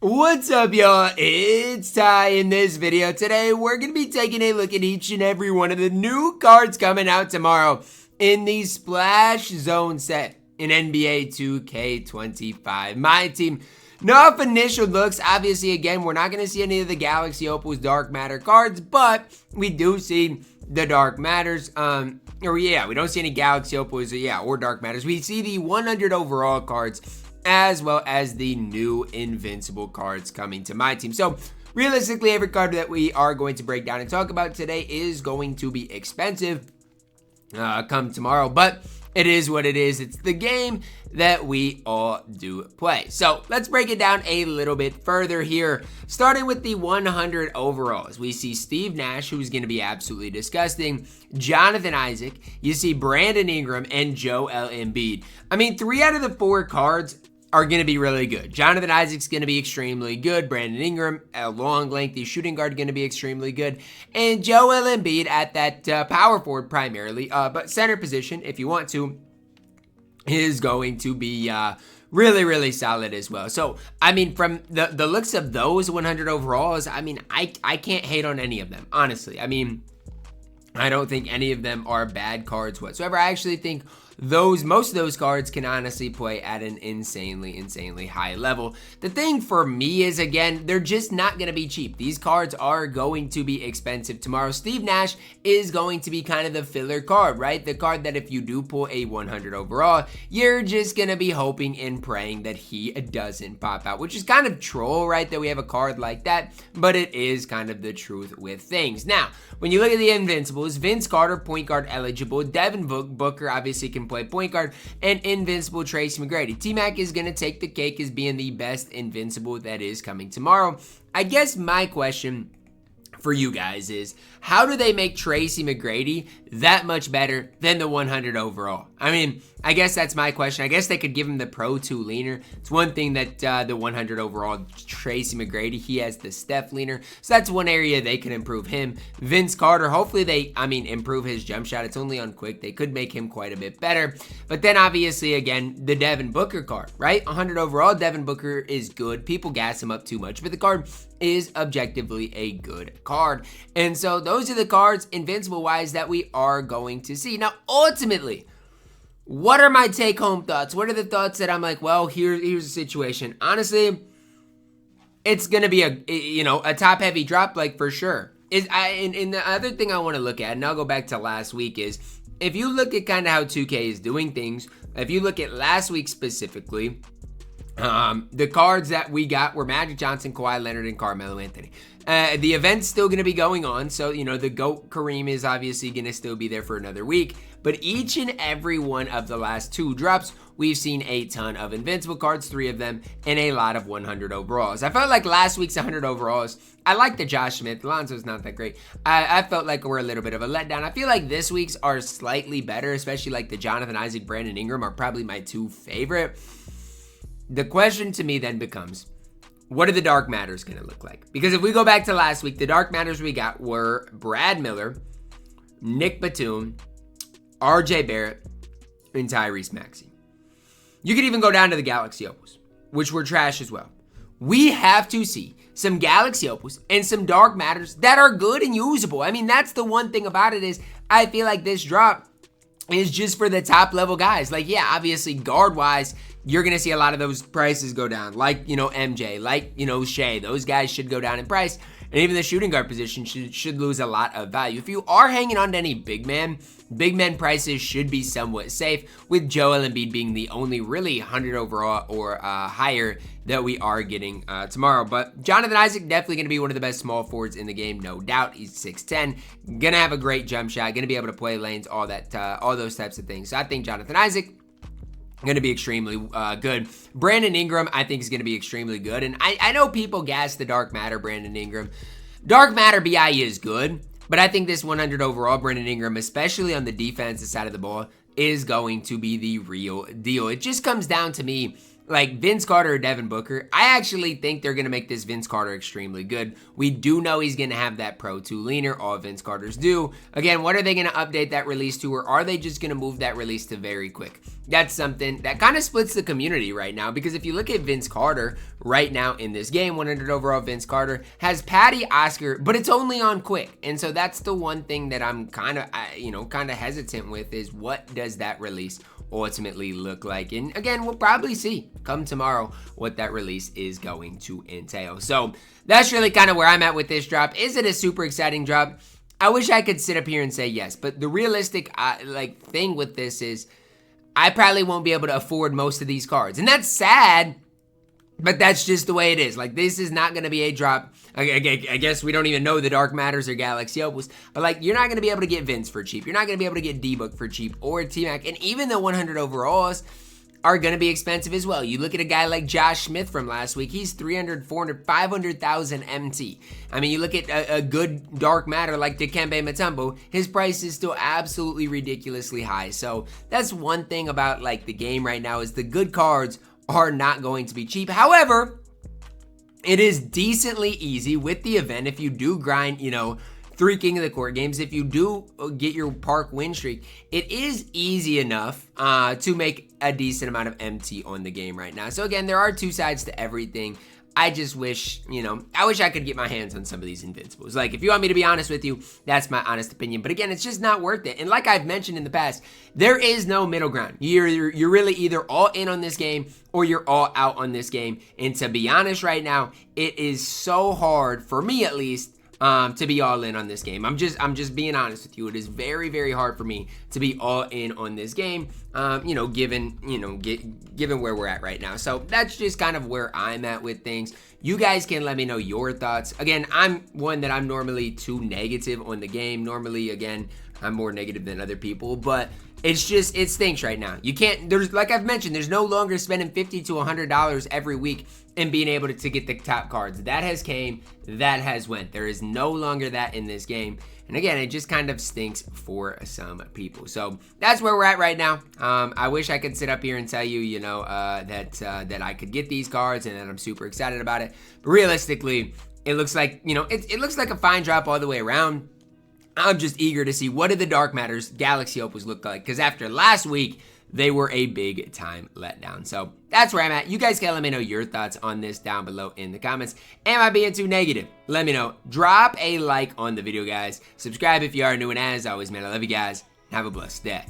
What's up, y'all? It's Ty. In this video today, we're going to be taking a look at each and every one of the new cards coming out tomorrow in the Splash Zone set in NBA 2K25 MyTEAM. Enough initial looks. Obviously, again, we're not going to see any of the Galaxy Opals Dark Matter cards, but we do see the Dark Matters. We don't see any Galaxy Opals, or Dark Matters. We see the 100 overall cards, as well as the new Invincible cards coming to MyTEAM. So realistically, every card that we are going to break down and talk about today is going to be expensive come tomorrow, but it is what it is. It's the game that we all do play. So let's break it down a little bit further here, starting with the 100 overalls. We see Steve Nash, who's going to be absolutely disgusting, Jonathan Isaac, you see Brandon Ingram, and Joel Embiid. I mean, 3 out of the 4 cards are going to be really good. Jonathan Isaac's going to be extremely good. Brandon Ingram, a long, lengthy shooting guard, going to be extremely good. And Joel Embiid at that power forward primarily, but center position, if you want to, is going to be really, really solid as well. So, I mean, from the looks of those 100 overalls, I mean, I can't hate on any of them, honestly. I mean, I don't think any of them are bad cards whatsoever. I actually think most of those cards can honestly play at an insanely high level. The thing for me is, again, they're just not going to be cheap. These cards are going to be expensive tomorrow. Steve Nash is going to be kind of the filler card, right? The card that if you do pull a 100 overall, you're just going to be hoping and praying that he doesn't pop out, which is kind of troll, right? That we have a card like that, but it is kind of the truth with things. Now, when you look at the Invincibles, Vince Carter, point guard eligible, Devin Booker obviously can play point guard, and Invincible Tracy McGrady. T-Mac is going to take the cake as being the best Invincible that is coming tomorrow. I guess my question for you guys is, how do they make Tracy McGrady that much better than the 100 overall? I mean, I guess that's my question. I guess they could give him the Pro 2 leaner. It's one thing that the 100 overall Tracy McGrady, he has the Steph leaner. So that's one area they can improve him. Vince Carter, hopefully they, improve his jump shot. It's only on quick. They could make him quite a bit better. But then obviously, again, the Devin Booker card, right? 100 overall, Devin Booker is good. People gas him up too much, but the card is objectively a good card. And so those are the cards, Invincible-wise, that we are going to see. Now, ultimately, what are my take-home thoughts? What are the thoughts that I'm like, well, here's the situation. Honestly, it's going to be a top-heavy drop, like, for sure. And the other thing I want to look at, and I'll go back to last week, is if you look at kind of how 2K is doing things, if you look at last week specifically, the cards that we got were Magic Johnson, Kawhi Leonard, and Carmelo Anthony. The event's still going to be going on, so, the GOAT Kareem is obviously going to still be there for another week. But each and every one of the last 2 drops, we've seen a ton of Invincible cards, 3 of them, and a lot of 100 overalls. I felt like last week's 100 overalls, I like the Josh Smith. Lonzo's not that great. I felt like we're a little bit of a letdown. I feel like this week's are slightly better, especially like the Jonathan Isaac, Brandon Ingram are probably my 2 favorite. The question to me then becomes, what are the Dark Matters going to look like? Because if we go back to last week, the Dark Matters we got were Brad Miller, Nick Batum, RJ Barrett, and Tyrese Maxey. You could even go down to the Galaxy Opals, which were trash as well. We have to see some Galaxy Opals and some Dark Matters that are good and usable. I mean, that's the one thing about it is I feel like this drop is just for the top level guys. Like, yeah, obviously guard wise, you're going to see a lot of those prices go down. Like, MJ, like, Shea. Those guys should go down in price. And even the shooting guard position should lose a lot of value. If you are hanging on to any big man prices should be somewhat safe, with Joel Embiid being the only really 100 overall or higher that we are getting tomorrow. But Jonathan Isaac, definitely going to be one of the best small forwards in the game, no doubt. He's 6'10", going to have a great jump shot, going to be able to play lanes, all those types of things. So I think Jonathan Isaac going to be extremely good. Brandon Ingram, I think, is going to be extremely good. And I know people gas the Dark Matter Brandon Ingram. Dark Matter BI is good, but I think this 100 overall Brandon Ingram, especially on the defensive side of the ball, is going to be the real deal. It just comes down to me like Vince Carter or Devin Booker, I actually think they're going to make this Vince Carter extremely good. We do know he's going to have that Pro 2 leaner. All Vince Carters do. Again, what are they going to update that release to, or are they just going to move that release to very quick? That's something that kind of splits the community right now, because if you look at Vince Carter right now in this game, 100 overall Vince Carter has Patty, Oscar, but it's only on quick. And so that's the one thing that I'm kind of, hesitant with, is what does that release ultimately look like? And again, we'll probably see come tomorrow what that release is going to entail. So that's really kind of where I'm at with this drop. Is it a super exciting drop? I wish I could sit up here and say yes, but the realistic thing with this is I probably won't be able to afford most of these cards, and that's sad, but that's just the way it is. Like, this is not going to be a drop. I guess we don't even know the Dark Matters or Galaxy Opals, but like, you're not going to be able to get Vince for cheap. You're not going to be able to get D-Book for cheap, or T-Mac, and even the 100 overalls are going to be expensive as well. You look at a guy like Josh Smith from last week, he's 300, 400, 500,000 MT. I mean, you look at a good Dark Matter like Dikembe Mutombo, his price is still absolutely ridiculously high. So that's one thing about like the game right now, is the good cards are not going to be cheap. However, it is decently easy with the event if you do grind, 3 King of the Court games. If you do get your park win streak, it is easy enough to make a decent amount of MT on the game right now. So again, there are two sides to everything. I just wish, I wish I could get my hands on some of these Invincibles. Like, if you want me to be honest with you, that's my honest opinion. But again, it's just not worth it. And like I've mentioned in the past, there is no middle ground. You're really either all in on this game or you're all out on this game. And to be honest right now, it is so hard, for me at least, to be all in on this game. I'm just being honest with you. It is very, very hard for me to be all in on this game, given where we're at right now. So that's just kind of where I'm at with things. You guys can let me know your thoughts. Again, I'm one that I'm normally too negative on the game. Normally, again, I'm more negative than other people, but it stinks right now. You can't, like I've mentioned, there's no longer spending $50 to $100 every week and being able to get the top cards. That has came, that has went. There is no longer that in this game. And again, it just kind of stinks for some people. So that's where we're at right now. I wish I could sit up here and tell you, that I could get these cards and that I'm super excited about it. But realistically, it looks like, it looks like a fine drop all the way around. I'm just eager to see what did the Dark Matters Galaxy Opals look like, because after last week, they were a big time letdown. So that's where I'm at. You guys can let me know your thoughts on this down below in the comments. Am I being too negative? Let me know. Drop a like on the video, guys. Subscribe if you are new, and as always, man, I love you guys. Have a blessed day.